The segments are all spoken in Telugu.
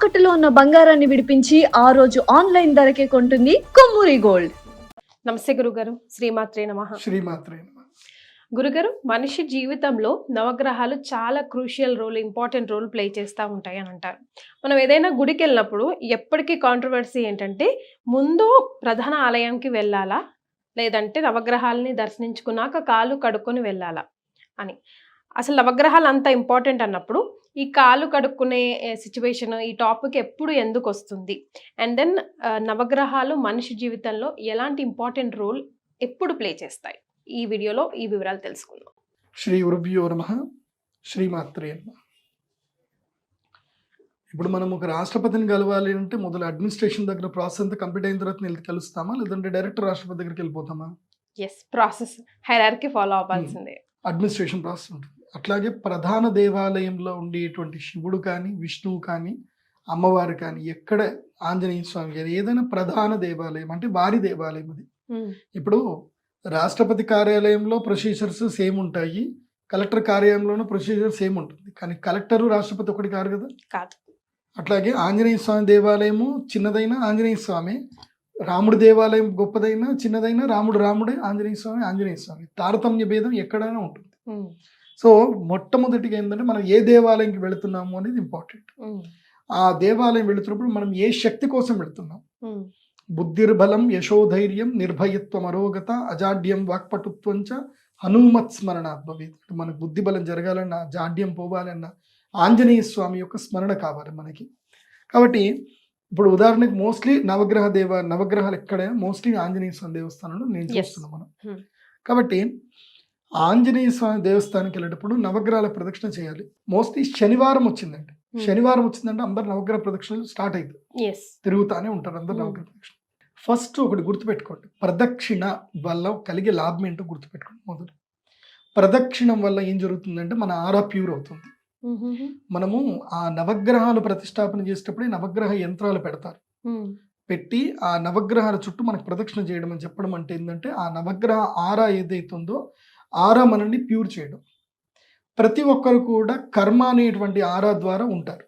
తాకట్టులో ఉన్న బంగారాన్ని విడిపించి ఆ రోజు ఆన్లైన్ ధరకే కొంటుంది కొమ్మూరి గోల్డ్. నమస్తే గురుగారు. శ్రీమాత్రే నమః. శ్రీమాత్రే నమః. గురుగారు, మనిషి జీవితంలో నవగ్రహాలు చాలా crucial role, important role play చేస్తూ ఉంటాయి అని అంటారు. మనం ఏదైనా గుడికి వెళ్ళినప్పుడు ఎప్పటికీ కాంట్రవర్సీ ఏంటంటే, ముందు ప్రధాన ఆలయానికి వెళ్ళాలా లేదంటే నవగ్రహాలని దర్శించుకున్నాక కాలు కడుక్కొని వెళ్ళాలా అని. అసలు నవగ్రహాలు అంత ఇంపార్టెంట్ అన్నప్పుడు ఈ కాలు కడుక్కునే సిచ్యువేషన్, ఈ టాపిక్ ఎప్పుడు ఎందుకు వస్తుంది? అండ్ దెన్ నవగ్రహాలు మనిషి జీవితంలో ఎలాంటి ఇంపార్టెంట్ రోల్ ఎప్పుడు ప్లే చేస్తాయి? ఈ వీడియోలో ఈ వివరాలు తెలుసుకుందాం. శ్రీ గురుభ్యో నమః. శ్రీమాత్రే నమః. ఇప్పుడు మనం ఒక రాష్ట్రపతిని కలవాలి అంటే మొదలు అడ్మినిస్ట్రేషన్ దగ్గర ప్రాసెస్ అంతా కంప్లీట్ అయిన తర్వాత వెళ్ళి కలుస్తామా, లేదంటే డైరెక్ట్ రాష్ట్రపతి దగ్గరికి వెళ్ళిపోతామా? ఎస్, ప్రాసెస్ హైరార్కీ ఫాలో అవ్వాల్సిందే. అడ్మినిస్ట్రేషన్ ప్రాసెస్ ఉంటుంది. అట్లాగే ప్రధాన దేవాలయంలో ఉండేటువంటి శివుడు కానీ, విష్ణువు కానీ, అమ్మవారు కానీ, ఎక్కడ ఆంజనేయ స్వామి గారు, ఏదైనా ప్రధాన దేవాలయం అంటే వారి దేవాలయం అది. ఇప్పుడు రాష్ట్రపతి కార్యాలయంలో ప్రొసీజర్స్ సేమ్ ఉంటాయి, కలెక్టర్ కార్యాలయంలోనూ ప్రొసీజర్ సేమ్ ఉంటుంది. కానీ కలెక్టరు రాష్ట్రపతి ఒకటి కాదు కదా. కాదు. అట్లాగే ఆంజనేయ స్వామి దేవాలయము చిన్నదైన ఆంజనేయ స్వామి, రాముడి దేవాలయం గొప్పదైనా చిన్నదైనా రాముడే, ఆంజనేయ స్వామి. తారతమ్య భేదం ఎక్కడైనా ఉంటుంది. సో మొట్టమొదటిగా ఏంటంటే మనం ఏ దేవాలయంకి వెళుతున్నాము అనేది ఇంపార్టెంట్. ఆ దేవాలయం వెళుతున్నప్పుడు మనం ఏ శక్తి కోసం వెళుతున్నాం? బుద్ధిర్బలం యశోధైర్యం నిర్భయత్వం అరోగత అజాడ్యం వాక్పటుత్వంచ హనుమత్ స్మరణాత్ భవేత్. మనకు బుద్ధి బలం జరగాలన్నా, జాడ్యం పోవాలన్నా ఆంజనేయ స్వామి యొక్క స్మరణ కావాలి మనకి. కాబట్టి ఇప్పుడు ఉదాహరణకి మోస్ట్లీ నవగ్రహాలు ఎక్కడైనా మోస్ట్లీ ఆంజనేయ స్వామి దేవస్థానంలో నేను చూస్తున్నాం మనం. కాబట్టి ఆంజనేయ స్వామి దేవస్థానానికి వెళ్ళేటప్పుడు నవగ్రహాల ప్రదక్షిణ చేయాలి. మోస్ట్లీ శనివారం వచ్చిందంటే అందరు నవగ్రహ ప్రదక్షిణలు స్టార్ట్ అవుతుంది, తిరుగుతానే ఉంటారు అందరు నవగ్రహ ప్రదక్షిణ. ఫస్ట్ ఒకటి గుర్తుపెట్టుకోండి, ప్రదక్షిణ వల్ల కలిగే లాభం ఏంటో గుర్తుపెట్టుకోండి. మొదలు ప్రదక్షిణం వల్ల ఏం జరుగుతుందంటే మన ఆరా ప్యూర్ అవుతుంది. మనము ఆ నవగ్రహాలు ప్రతిష్టాపన చేసేటప్పుడే నవగ్రహ యంత్రాలు పెట్టి ఆ నవగ్రహాల చుట్టూ మనకు ప్రదక్షిణ చేయడం అని చెప్పడం అంటే ఏంటంటే ఆ నవగ్రహ ఆరా ఏదైతుందో ఆరా మనల్ని ప్యూర్ చేయడం. ప్రతి ఒక్కరు కూడా కర్మ అనేటువంటి ఆరా ద్వారా ఉంటారు.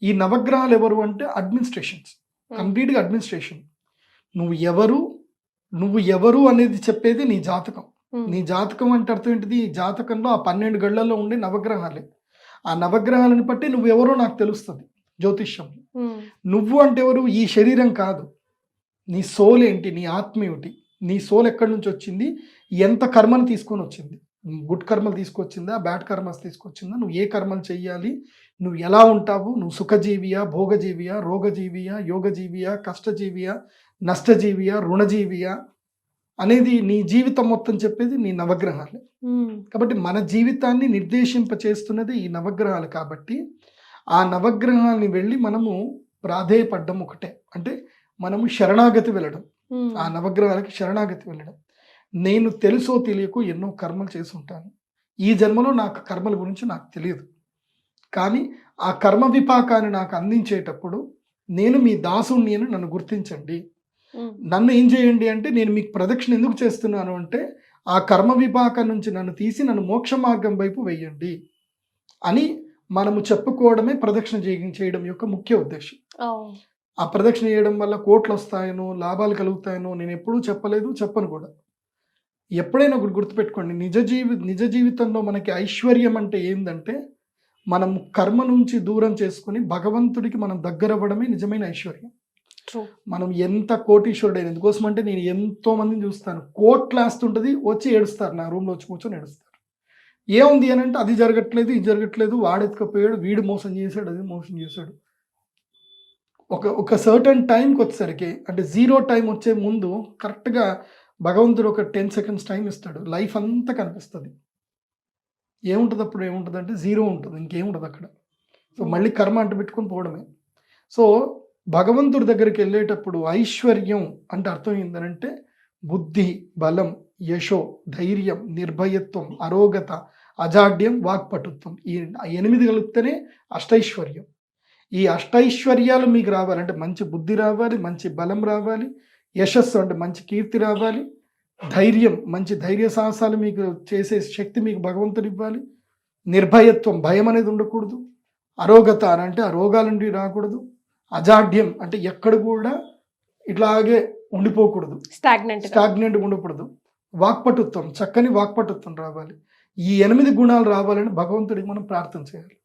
ఈ నవగ్రహాలు ఎవరు అంటే అడ్మినిస్ట్రేషన్స్, కంప్లీట్గా అడ్మినిస్ట్రేషన్. నువ్వు ఎవరు అనేది చెప్పేది నీ జాతకం. నీ జాతకం అంటే అర్థం ఏంటిది? ఈ జాతకంలో ఆ 12 గళ్ళల్లో ఉండే నవగ్రహాలే. ఆ నవగ్రహాలను బట్టి నువ్వెవరో నాకు తెలుస్తుంది జ్యోతిష్యంలో. నువ్వు అంటే ఎవరు? ఈ శరీరం కాదు. నీ సోల్ ఏంటి? నీ ఆత్మ ఏమిటి? నీ సోల్ ఎక్కడి నుంచి వచ్చింది? ఎంత కర్మను తీసుకొని వచ్చింది? గుడ్ కర్మలు తీసుకొచ్చిందా, బ్యాడ్ కర్మలు తీసుకొచ్చిందా? నువ్వు ఏ కర్మలు చెయ్యాలి, నువ్వు ఎలా ఉంటావు, నువ్వు సుఖజీవియా, భోగజీవియా, రోగజీవియా, యోగజీవియా, కష్టజీవియా, నష్టజీవియా, రుణజీవియా అనేది నీ జీవితం మొత్తం చెప్పేది నీ నవగ్రహాలే. కాబట్టి మన జీవితాన్ని నిర్దేశింపచేస్తున్నది ఈ నవగ్రహాలు. కాబట్టి ఆ నవగ్రహాలని వెళ్ళి మనము ప్రాధేయపడ్డం ఒకటే, అంటే మనము శరణాగతి వెళ్ళడం, ఆ నవగ్రహాలకి శరణాగతి వెళ్ళడం. నేను తెలుసో తెలియకో ఎన్నో కర్మలు చేసి ఉంటాను. ఈ జన్మలో నాకు కర్మల గురించి నాకు తెలియదు, కానీ ఆ కర్మ విపాకాన్ని నాకు అందించేటప్పుడు నేను మీ దాసుని అని నన్ను గుర్తించండి. నన్ను ఏం చేయండి అంటే, నేను మీకు ప్రదక్షిణ ఎందుకు చేస్తున్నాను అంటే ఆ కర్మ విపాకం నుంచి నన్ను తీసి నన్ను మోక్ష మార్గం వైపు వెయ్యండి అని మనము చెప్పుకోవడమే ప్రదక్షిణ చేయడం యొక్క ముఖ్య ఉద్దేశం. ఆ ప్రదక్షిణ చేయడం వల్ల కోట్లు వస్తాయనో, లాభాలు కలుగుతాయనో నేను ఎప్పుడూ చెప్పలేదు, చెప్పను కూడా. ఎప్పుడైనా ఒకటి గుర్తుపెట్టుకోండి, నిజ జీవితంలో మనకి ఐశ్వర్యం అంటే ఏంటంటే మనం కర్మ నుంచి దూరం చేసుకుని భగవంతుడికి మనం దగ్గర అవ్వడమే నిజమైన ఐశ్వర్యం. మనం ఎంత కోటీశ్వరుడైన, ఎందుకోసం అంటే నేను ఎంతో మందిని చూస్తాను, కోట్లు వేస్తుంటుంది, వచ్చి ఏడుస్తారు, నా రూమ్లో వచ్చి కూర్చొని ఏడుస్తారు. ఏముంది అని అంటే అది జరగట్లేదు, ఇది జరగట్లేదు, వాడు ఎత్తుకపోయాడు, వీడు మోసం చేశాడు, అది మోసం చేశాడు. ఒక సర్టన్ టైంకి వచ్చేసరికి, అంటే 0 టైం వచ్చే ముందు కరెక్ట్గా భగవంతుడు ఒక 10 సెకండ్స్ టైం ఇస్తాడు, లైఫ్ అంతా కనిపిస్తుంది. ఏముంటుంది అప్పుడు? ఏముంటుంది అంటే 0 ఉంటుంది, ఇంకేముంటుంది అక్కడ. సో మళ్ళీ కర్మ అంటు పెట్టుకొని పోవడమే. సో భగవంతుడి దగ్గరికి వెళ్ళేటప్పుడు ఐశ్వర్యం అంటే అర్థం ఏంటంటే బుద్ధి, బలం, యశో, ధైర్యం, నిర్భయత్వం, అరోగత, అజాడ్యం, వాక్పటుత్వం. ఈ 8 కలిపితేనే అష్టైశ్వర్యం. ఈ అష్టైశ్వర్యాలు మీకు రావాలంటే మంచి బుద్ధి రావాలి, మంచి బలం రావాలి, యశస్సు అంటే మంచి కీర్తి రావాలి, ధైర్యం మంచి ధైర్య సాహసాలు మీకు చేసే శక్తి మీకు భగవంతుడు ఇవ్వాలి, నిర్భయత్వం భయం అనేది ఉండకూడదు, అరోగత అని అంటే ఆ రోగాల నుండి రాకూడదు. అజాడ్యం అంటే ఎక్కడ కూడా ఇట్లాగే ఉండిపోకూడదు, స్టాగ్నెంట్ ఉండకూడదు. వాక్పటుత్వం, చక్కని వాక్పటుత్వం రావాలి. ఈ 8 గుణాలు రావాలని భగవంతుడికి మనం ప్రార్థన చేయాలి.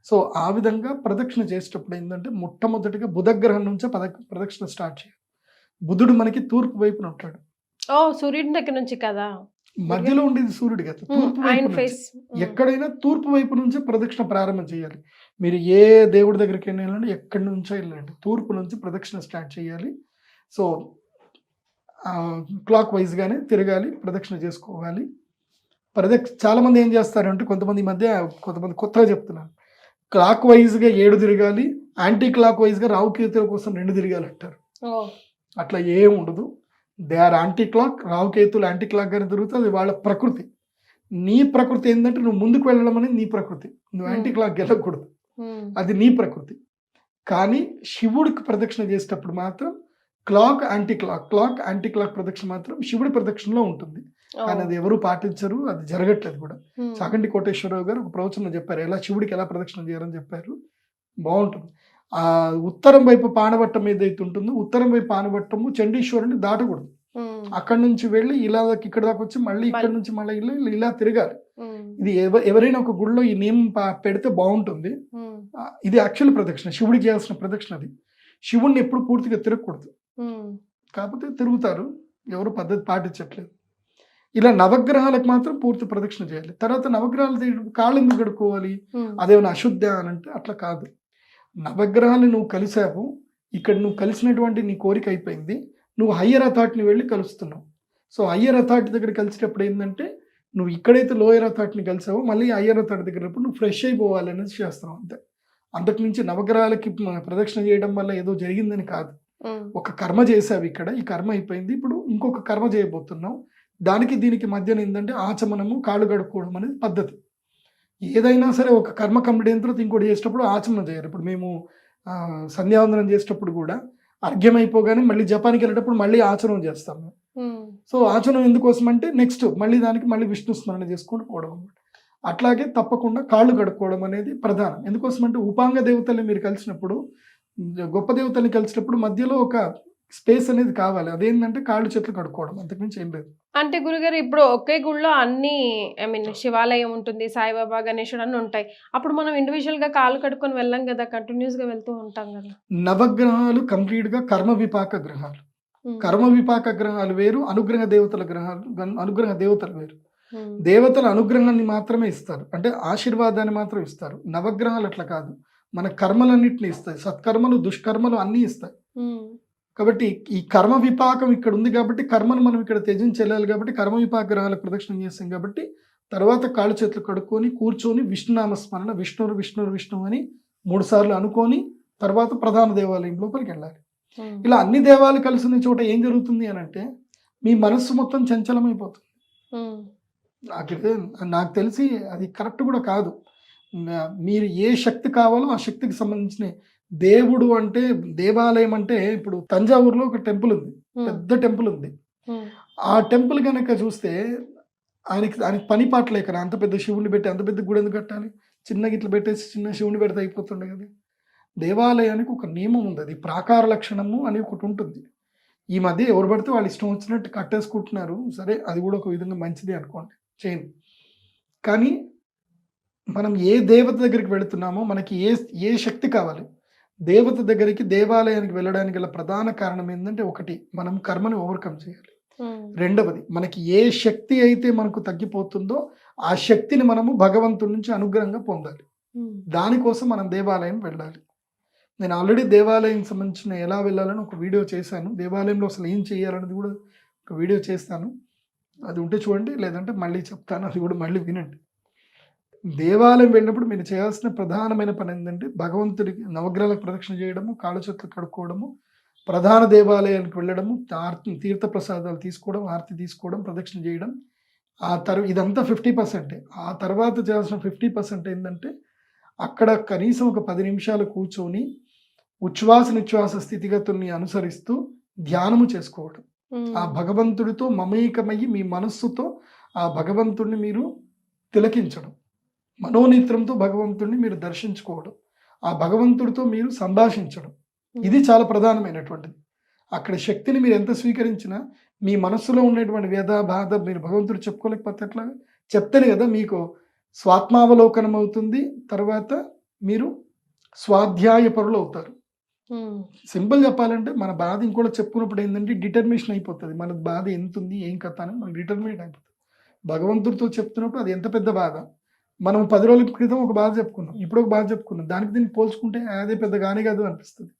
సో ఆ విధంగా ప్రదక్షిణ చేసేటప్పుడు ఏంటంటే మొట్టమొదటిగా బుధగ్రహం నుంచే ప్రదక్షిణ స్టార్ట్ చేయాలి. బుధుడు మనకి తూర్పు వైపున ఉంటాడు. సూర్యుడి దగ్గర నుంచి కదా, మధ్యలో ఉండేది సూర్యుడు కదా, తూర్పు వైపు నుంచి. ఎక్కడైనా తూర్పు వైపు నుంచే ప్రదక్షిణ ప్రారంభం చేయాలి. మీరు ఏ దేవుడి దగ్గరికి వెళ్ళండి, ఎక్కడి నుంచో వెళ్ళండి, తూర్పు నుంచి ప్రదక్షిణ స్టార్ట్ చేయాలి. సో క్లాక్ వైజ్గానే తిరగాలి, ప్రదక్షిణ చేసుకోవాలి. చాలా మంది ఏం చేస్తారంటే కొంతమంది కొత్తగా చెప్తున్నారు, క్లాక్ వైజ్గా 7 తిరగాలి, యాంటీ క్లాక్ వైజ్గా రావుకేతుల కోసం 2 తిరగాలి అంటారు. అట్లా ఏం ఉండదు. They are anti clock. రావుకేతులు యాంటీ క్లాక్ గానే తిరుగుతుంది, అది వాళ్ళ ప్రకృతి. నీ ప్రకృతి ఏంటంటే నువ్వు ముందుకు వెళ్ళడం అనేది నీ ప్రకృతి, నువ్వు యాంటీ క్లాక్ వెళ్ళకూడదు, అది నీ ప్రకృతి. కానీ శివుడికి ప్రదక్షిణ చేసేటప్పుడు మాత్రం క్లాక్ యాంటీ క్లాక్ ప్రదక్షిణ మాత్రం శివుడి ప్రదక్షిణలో ఉంటుంది. కానీ అది ఎవరు పాటించరు, అది జరగట్లేదు కూడా. చాగంటి కోటేశ్వరరావు గారు ఒక ప్రవచనం చెప్పారు, ఎలా శివుడికి ఎలా ప్రదక్షిణ చేయాలని చెప్పారు. బాగుంటుంది. ఆ ఉత్తరం వైపు పానవట్టం ఏదైతే ఉంటుందో, ఉత్తరం వైపు పానవట్టము చండీశ్వరుని దాటకూడదు. అక్కడి నుంచి వెళ్ళి ఇలా ఇక్కడ దాకా వచ్చి మళ్ళీ ఇక్కడ నుంచి మళ్ళీ ఇలా తిరగాలి. ఇది ఎవరైనా ఒక గుడిలో ఈ నియమం పెడితే బాగుంటుంది. ఇది యాక్చువల్ ప్రదక్షిణ, శివుడికి చేయాల్సిన ప్రదక్షిణ. అది శివుడిని ఎప్పుడు పూర్తిగా తిరగకూడదు, కాకపోతే తిరుగుతారు, ఎవరు పద్ధతి పాటించట్లేదు. ఇలా నవగ్రహాలకు మాత్రం పూర్తి ప్రదక్షిణ చేయాలి. తర్వాత నవగ్రహాలు కాళ్ళు ఎందుకు కడుక్కోవాలి, అదేమైనా అశుద్ధ అని అంటే అట్లా కాదు. నవగ్రహాలు నువ్వు కలిసావు, ఇక్కడ నువ్వు కలిసినటువంటి నీ కోరిక అయిపోయింది, నువ్వు హయ్యర్ అథారిటీని వెళ్ళి కలుస్తున్నావు. సో హయ్యర్ అథారిటీ దగ్గర కలిసేటప్పుడు ఏంటంటే నువ్వు ఇక్కడైతే లోయర్ అథారిటీని కలిసావో మళ్ళీ హయ్యర్ అథారిటీ దగ్గర నువ్వు ఫ్రెష్ అయిపోవాలి అనేది చేస్తున్నావు అంతే. అంతకు మించి నవగ్రహాలకి ప్రదక్షిణ చేయడం వల్ల ఏదో జరిగిందని కాదు. ఒక కర్మ చేసావు ఇక్కడ, ఈ కర్మ అయిపోయింది, ఇప్పుడు ఇంకొక కర్మ చేయబోతున్నావు. దానికి దీనికి మధ్యన ఏంటంటే ఆచమనము, కాళ్ళు కడుక్కోవడం అనేది పద్ధతి. ఏదైనా సరే ఒక కర్మ కంప్లీట్ అయిన తర్వాత ఇంకోటి చేసేటప్పుడు ఆచమనం చేయాలి. ఇప్పుడు మేము సంధ్యావందనం చేసేటప్పుడు కూడా అర్ఘ్యం అయిపోగానే మళ్ళీ జపానికి వెళ్ళేటప్పుడు మళ్ళీ ఆచమనం చేస్తాము. సో ఆచమనం ఎందుకోసం అంటే నెక్స్ట్ మళ్ళీ దానికి మళ్ళీ విష్ణు స్మరణ చేసుకుంటూ పోవడం అనమాట. అట్లాగే తప్పకుండా కాళ్ళు కడుక్కోవడం అనేది ప్రధానం. ఎందుకోసం అంటే ఉపాంగ దేవతల్ని మీరు కలిసినప్పుడు, గొప్ప దేవతల్ని కలిసినప్పుడు మధ్యలో ఒక స్పేస్ అనేది కావాలి. అదేంటంటే కాళ్ళు చేతులు కడుక్కోవడం, అంతకుమించి ఏం లేదు. అంటే గురుగారు ఇప్పుడు ఒకే గుడిలో అన్ని శివాలయం ఉంటుంది, సాయిబాబా, గణేశుడు అన్ని ఉంటాయి. అప్పుడు మనం ఇండివిజువల్ గా కాళ్ళు కడుక్కొని వెళ్ళాం కదా, కంటిన్యూస్ గా వెళ్తూ ఉంటాం కదా. నవగ్రహాలు కంప్లీట్ గా కర్మ విపాక గ్రహాలు. కర్మ విపాక గ్రహాలు వేరు, అనుగ్రహ దేవతల గ్రహాలు, అనుగ్రహ దేవతలు వేరు. దేవతల అనుగ్రహాన్ని మాత్రమే ఇస్తారు, అంటే ఆశీర్వాదాన్ని మాత్రం ఇస్తారు. నవగ్రహాలు అట్లా కాదు, మన కర్మలన్నింటినీ ఇస్తాయి, సత్కర్మలు దుష్కర్మలు అన్నీ ఇస్తాయి. కాబట్టి ఈ కర్మ విపాకం ఇక్కడ ఉంది కాబట్టి కర్మను మనం ఇక్కడ త్యజించి వెళ్ళాలి కాబట్టి కర్మ విపాక గ్రహాలకు ప్రదక్షిణం చేస్తాం. కాబట్టి తర్వాత కాళ్ళు చేతులు కడుక్కొని కూర్చొని విష్ణునామస్మరణ, విష్ణువు విష్ణువు విష్ణువు అని 3 సార్లు అనుకొని తర్వాత ప్రధాన దేవాలయం లోపలికి వెళ్ళాలి. ఇలా అన్ని దేవాలు కలిసిన చోట ఏం జరుగుతుంది అని అంటే మీ మనస్సు మొత్తం చంచలమైపోతుంది. నాకు తెలిసి అది కరెక్ట్ కూడా కాదు. మీరు ఏ శక్తి కావాలో ఆ శక్తికి సంబంధించిన దేవుడు అంటే, దేవాలయం అంటే, ఇప్పుడు తంజావూరులో ఒక టెంపుల్ ఉంది, పెద్ద టెంపుల్ ఉంది. ఆ టెంపుల్ కనుక చూస్తే ఆయనకి పని పాట లేక అంత పెద్ద శివుని పెట్టి అంత పెద్ద గుడి ఎందుకు కట్టాలి, చిన్నగా ఇట్లా పెట్టేసి చిన్న శివుని పెడితే అయిపోతుండే కదా. దేవాలయానికి ఒక నియమం ఉంది, అది ప్రాకార లక్షణము అని ఒకటి ఉంటుంది. ఈ మధ్య ఎవరు పడితే వాళ్ళు ఇష్టం వచ్చినట్టు కట్టేసుకుంటున్నారు. సరే, అది కూడా ఒక విధంగా మంచిది అనుకోండి, చేయండి. కానీ మనం ఏ దేవత దగ్గరికి వెళుతున్నామో మనకి ఏ శక్తి కావాలి, దేవత దగ్గరికి దేవాలయానికి వెళ్ళడానికి గల ప్రధాన కారణం ఏంటంటే, ఒకటి మనం కర్మని ఓవర్కమ్ చేయాలి, రెండవది మనకి ఏ శక్తి అయితే మనకు తగ్గిపోతుందో ఆ శక్తిని మనము భగవంతుడి నుంచి అనుగ్రహంగా పొందాలి. దానికోసం మనం దేవాలయం వెళ్ళాలి. నేను ఆల్రెడీ దేవాలయం సంబంధించిన ఎలా వెళ్ళాలని ఒక వీడియో చేశాను, దేవాలయంలో అసలు ఏం చేయాలనేది కూడా ఒక వీడియో చేస్తాను. అది ఉంటే చూడండి, లేదంటే మళ్ళీ చెప్తాను, అది కూడా మళ్ళీ వినండి. దేవాలయం వెళ్ళినప్పుడు మీరు చేయాల్సిన ప్రధానమైన పని ఏంటంటే భగవంతుడికి నవగ్రహాలకు ప్రదక్షిణ చేయడము, కాళ్ళ చేతులు కడుక్కోవడము, ప్రధాన దేవాలయానికి వెళ్ళడము, తీర్థ ప్రసాదాలు తీసుకోవడం, ఆరతి తీసుకోవడం, ప్రదక్షిణ చేయడం. ఇదంతా 50%. ఆ తర్వాత చేయాల్సిన 50% ఏంటంటే అక్కడ కనీసం ఒక 10 నిమిషాలు కూర్చొని ఉచ్ఛ్వాస నిశ్వాస స్థితిగతుల్ని అనుసరిస్తూ ధ్యానము చేసుకోవడం. ఆ భగవంతుడితో మమేకమయ్యి మీ మనస్సుతో ఆ భగవంతుడిని మీరు తిలకించడం, మనోనేత్రంతో భగవంతుడిని మీరు దర్శించుకోవడం. ఆ భగవంతుడితో మీరు సంభాషించడం, ఇది చాలా ప్రధానమైనటువంటిది. అక్కడ శక్తిని మీరు ఎంత స్వీకరించినా మీ మనస్సులో ఉండేటువంటి వ్యధ బాధ మీరు భగవంతుడు చెప్పుకోలేకపోతే ఎట్లా? చెప్తేనే కదా మీకు స్వాత్మావలోకనం అవుతుంది. తర్వాత మీరు స్వాధ్యాయ పరులు అవుతారు. సింపుల్ చెప్పాలంటే మన బాధ ఇంకోటి చెప్పుకున్నప్పుడు ఏంటంటే డిటర్మినేషన్ అయిపోతుంది. మన బాధ ఎంత ఉంది ఏం కథ అని మనకు డిటర్మినేట్ అయిపోతుంది. భగవంతుడితో చెప్తున్నప్పుడు అది ఎంత పెద్ద బాధ. మనం 10 రోజుల క్రితం ఒక బాధ చెప్పుకున్నాం, ఇప్పుడు ఒక బాధ చెప్పుకున్నాం, దానికి దీన్ని పోల్చుకుంటే అదే పెద్ద గానే కాదు అనిపిస్తుంది.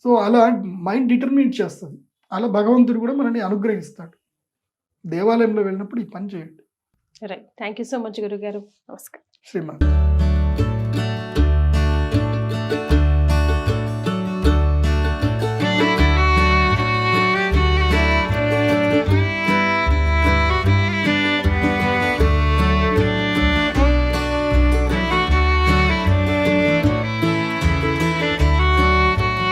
సో అలా మైండ్ డిటర్మినేట్ చేస్తుంది. అలా భగవంతుడు కూడా మనల్ని అనుగ్రహిస్తాడు. దేవాలయంలో వెళ్ళినప్పుడు ఈ పని చేయండి. Right. Thank you so much గురుగారు. నమస్కారం. శ్రీమాన్.